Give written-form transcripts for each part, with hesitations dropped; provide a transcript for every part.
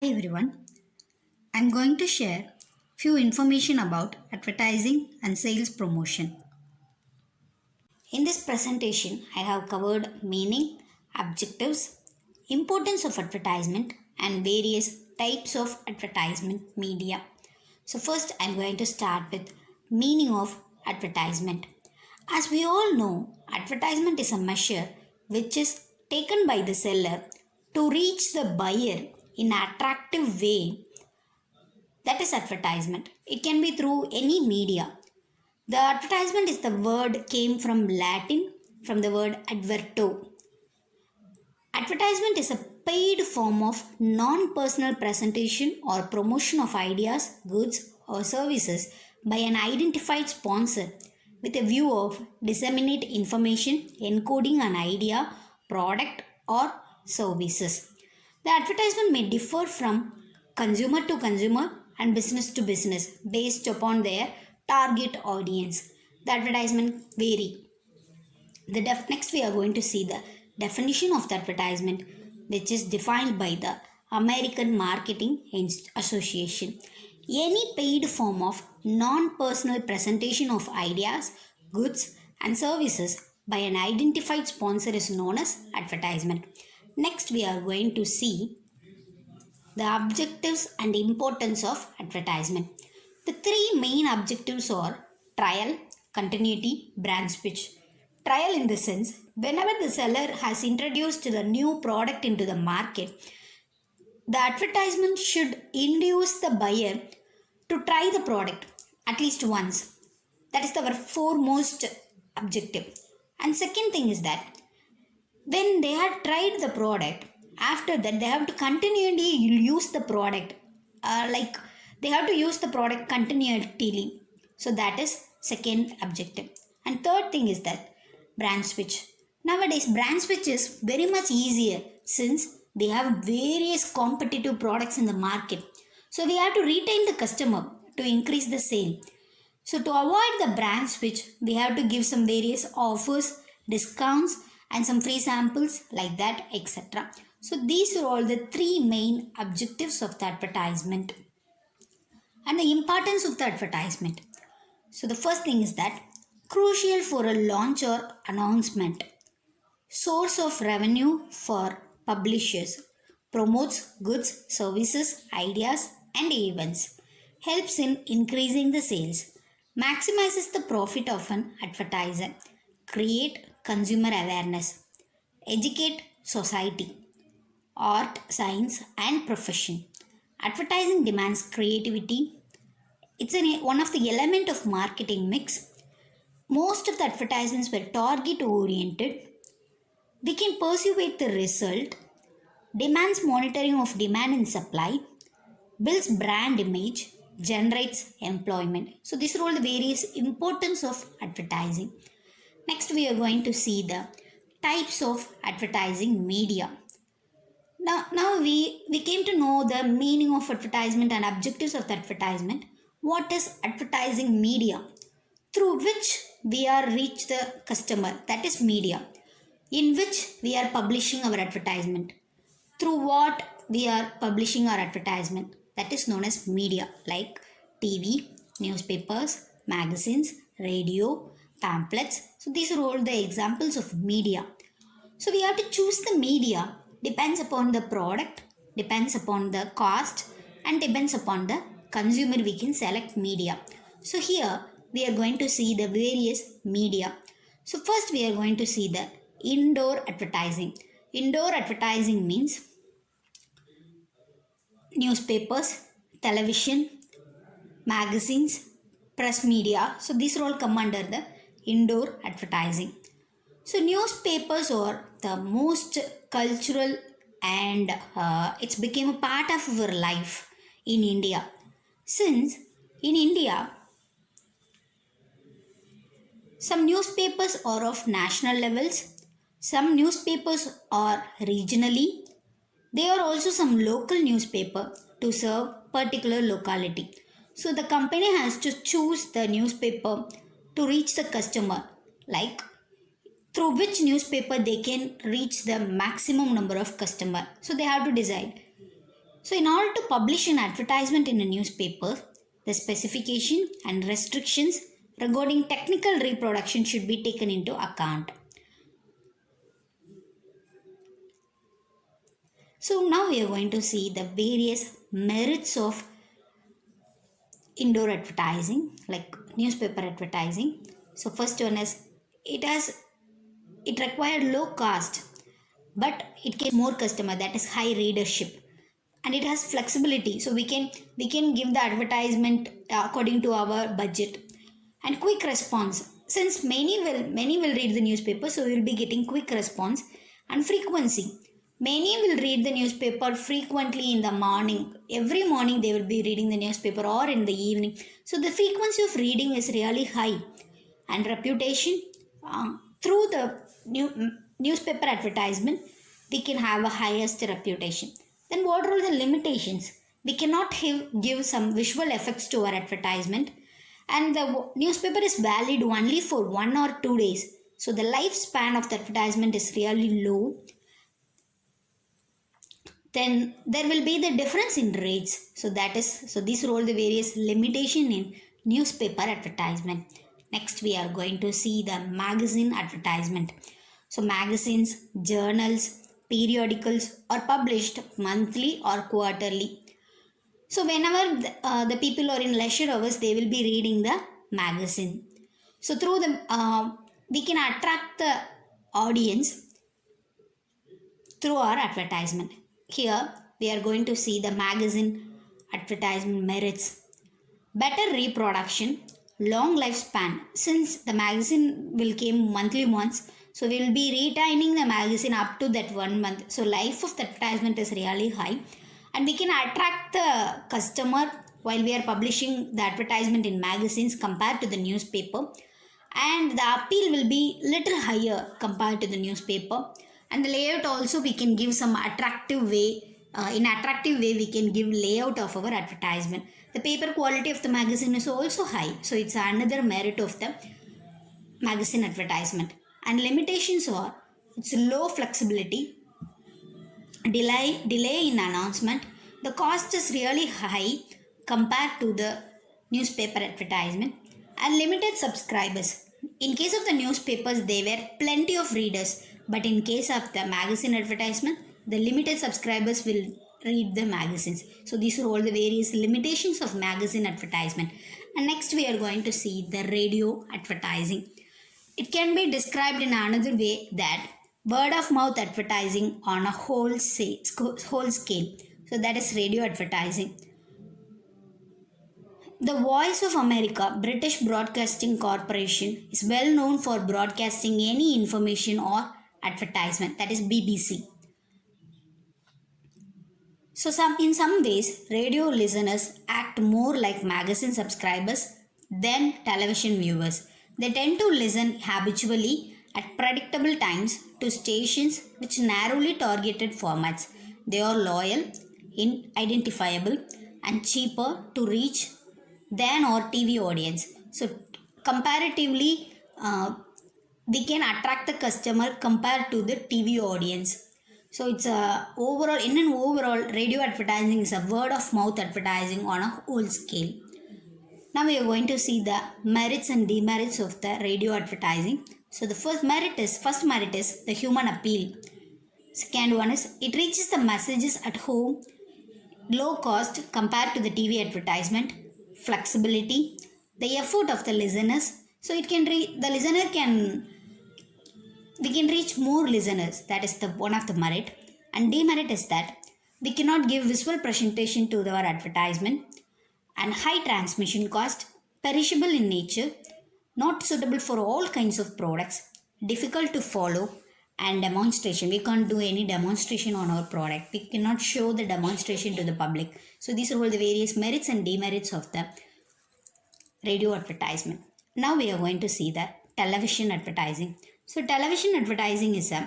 Hi everyone, I'm going to share few information about advertising and sales promotion. In this presentation, I have covered meaning, objectives, importance of advertisement and various types of advertisement media. So first I'm going to start with meaning of advertisement. As we all know, advertisement is a measure which is taken by the seller to reach the buyer in an attractive way. That is advertisement. It can be through any media. The advertisement is the word came from Latin, from the word adverto. Advertisement is a paid form of non-personal presentation or promotion of ideas, goods or services by an identified sponsor with a view of disseminate information encoding an idea, product or services. The advertisement may differ from consumer to consumer and business to business based upon their target audience. The advertisement vary. Next we are going to see the definition of the advertisement, which is defined by the American Marketing Association. Any paid form of non-personal presentation of ideas, goods and services by an identified sponsor is known as advertisement. Next we are going to see the objectives and importance of advertisement. The three main objectives are trial, continuity, brand switch. Trial in the sense, whenever the seller has introduced the new product into the market, the advertisement should induce the buyer to try the product at least once. That is our foremost objective. And second thing is that when they have tried the product, after that they have to continually use the product. Like they have to use the product continually. So that is second objective. And third thing is that brand switch. Nowadays brand switch is very much easier since they have various competitive products in the market. So we have to retain the customer to increase the sale. So to avoid the brand switch, we have to give some various offers, discounts and some free samples like that, etc. So these are all the three main objectives of the advertisement and the importance of the advertisement. So the first thing is that crucial for a launch or announcement, source of revenue for publishers, promotes goods, services, ideas and events, helps in increasing the sales, maximizes the profit of an advertiser, create consumer awareness, educate society, art, science and profession. Advertising demands creativity. It's one of the element of marketing mix. Most of the advertisements were target oriented. We can persuade the result, demands monitoring of demand and supply, builds brand image, generates employment. So these are all the various importance of advertising. Next we are going to see the types of advertising media. Now we came to know the meaning of advertisement and objectives of the advertisement. What is advertising media? Through which we are reach the customer, that is media. In which we are publishing our advertisement. Through what we are publishing our advertisement, that is known as media, like TV, newspapers, magazines, radio, pamphlets. So these are all the examples of media. So we have to choose the media, depends upon the product, depends upon the cost and depends upon the consumer we can select media. So here we are going to see the various media. So first we are going to see the indoor advertising. Indoor advertising means newspapers, television, magazines, press media. So these are all come under the indoor advertising. So newspapers are the most cultural and it's became a part of our life in India. Since in India, some newspapers are of national levels, some newspapers are regionally, there are also some local newspaper to serve particular locality. So the company has to choose the newspaper to reach the customer, like through which newspaper they can reach the maximum number of customer. So they have to decide. So in order to publish an advertisement in a newspaper, the specification and restrictions regarding technical reproduction should be taken into account. So now we are going to see the various merits of indoor advertising, like newspaper advertising. So first one is it required low cost, but it gets more customer, that is high readership, and it has flexibility, so we can give the advertisement according to our budget, and quick response, since many will read the newspaper, so we will be getting quick response. And frequency, many will read the newspaper frequently in the morning, every morning they will be reading the newspaper, or in the evening, so the frequency of reading is really high. And reputation, through the newspaper advertisement we can have a highest reputation. Then what are the limitations? We cannot give some visual effects to our advertisement, and the newspaper is valid only for 1 or 2 days, so the lifespan of the advertisement is really low. Then there will be the difference in rates, so these are all the various limitation in newspaper advertisement. Next we are going to see the magazine advertisement. So magazines, journals, periodicals are published monthly or quarterly. So whenever the people are in leisure hours, they will be reading the magazine. So through the we can attract the audience through our advertisement. Here we are going to see the magazine advertisement merits. Better reproduction, long lifespan, since the magazine will came monthly once, so we will be retaining the magazine up to that 1 month, so life of the advertisement is really high, and we can attract the customer while we are publishing the advertisement in magazines compared to the newspaper, and the appeal will be little higher compared to the newspaper. And the layout also, we can give some attractive way, in attractive way we can give layout of our advertisement. The paper quality of the magazine is also high, so it's another merit of the magazine advertisement. And limitations are, it's low flexibility, delay in announcement, the cost is really high compared to the newspaper advertisement, and limited subscribers. In case of the newspapers, there were plenty of readers, but in case of the magazine advertisement, the limited subscribers will read the magazines. So these are all the various limitations of magazine advertisement. And next we are going to see the radio advertising. It can be described in another way, that word of mouth advertising on a whole scale. So that is radio advertising. The Voice of America, British Broadcasting Corporation, is well known for broadcasting any information or advertisement, that is BBC. So in some ways, radio listeners act more like magazine subscribers than television viewers. They tend to listen habitually at predictable times to stations which narrowly targeted formats. They are loyal, identifiable, and cheaper to reach than our TV audience. So comparatively, we can attract the customer compared to the TV audience. So it's overall radio advertising is a word of mouth advertising on a whole scale. Now we are going to see the merits and demerits of the radio advertising. So the first merit is the human appeal. Second one is it reaches the messages at home, low cost compared to the TV advertisement, flexibility, the effort of the listeners. So we can reach more listeners. That is the one of the merit. And demerit is that we cannot give visual presentation to our advertisement, and high transmission cost, perishable in nature, not suitable for all kinds of products, difficult to follow, and demonstration. We can't do any demonstration on our product. We cannot show the demonstration to the public. So these are all the various merits and demerits of the radio advertisement. Now we are going to see the television advertising. So television advertising is the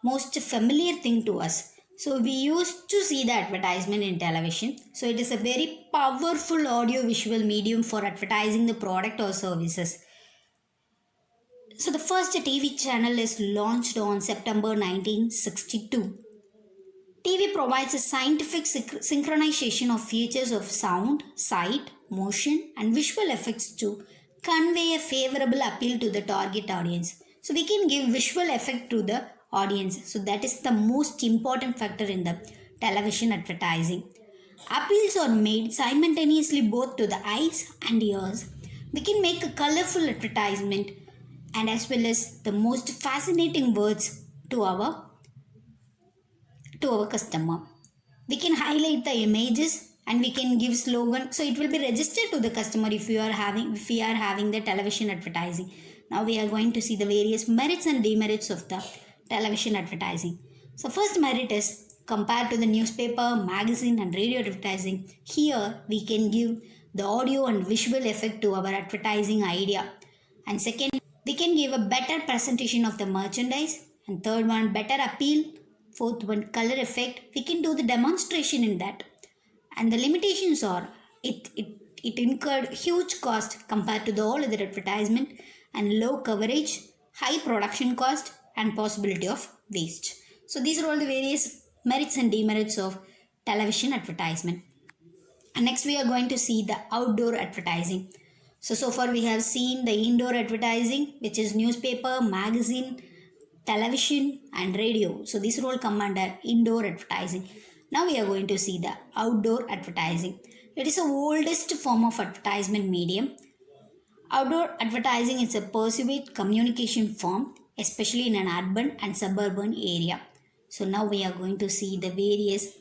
most familiar thing to us. So we used to see the advertisement in television. So it is a very powerful audio visual medium for advertising the product or services. So the first TV channel is launched on September 1962. TV provides a scientific synchronization of features of sound, sight, motion, and visual effects to convey a favorable appeal to the target audience. So we can give visual effect to the audience. So that is the most important factor in the television advertising. Appeals are made simultaneously both to the eyes and ears. We can make a colorful advertisement and as well as the most fascinating words to our customer. We can highlight the images and we can give slogan, so it will be registered to the customer if we are having the television advertising. Now we are going to see the various merits and demerits of the television advertising. So first merit is compared to the newspaper, magazine and radio advertising, here we can give the audio and visual effect to our advertising idea. And second, we can give a better presentation of the merchandise. And third one, better appeal. Fourth one, color effect. We can do the demonstration in that. And the limitations are it incurred huge cost compared to the all other advertisement and low coverage, high production cost and possibility of waste. So these are all the various merits and demerits of television advertisement. And next we are going to see the outdoor advertising. So far we have seen the indoor advertising, which is newspaper, magazine, television and radio. So these all come under indoor advertising. Now we are going to see the outdoor advertising. It is the oldest form of advertisement medium. Outdoor advertising is a perceived communication form, especially in an urban and suburban area. So now we are going to see the various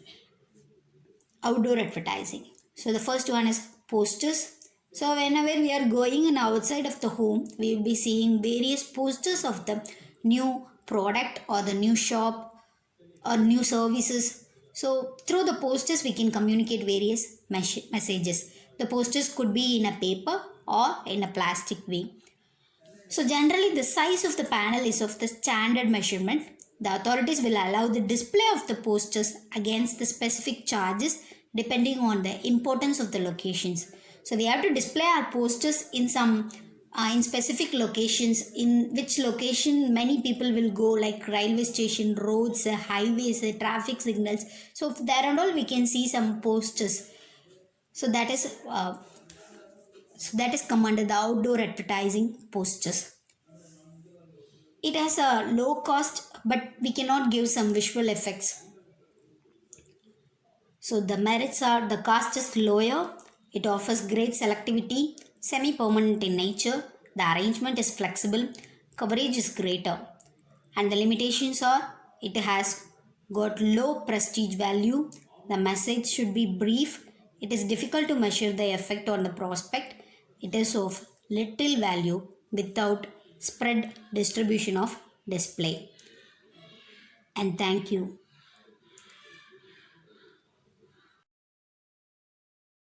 outdoor advertising. So the first one is posters. So whenever we are going and outside of the home, we will be seeing various posters of the new product or the new shop or new services. So through the posters we can communicate various messages. The posters could be in a paper or in a plastic way. So generally the size of the panel is of the standard measurement. The authorities will allow the display of the posters against the specific charges depending on the importance of the locations. So we have to display our posters in some in specific locations, in which location many people will go, like railway station, roads, highways, traffic signals. So there and all we can see some posters. So that is come under the outdoor advertising posters. It has a low cost, but we cannot give some visual effects. So the merits are the cost is lower, it offers great selectivity, semi-permanent in nature, the arrangement is flexible, coverage is greater. And the limitations are it has got low prestige value, the message should be brief, it is difficult to measure the effect on the prospect, it is of little value without spread distribution of display. And thank you.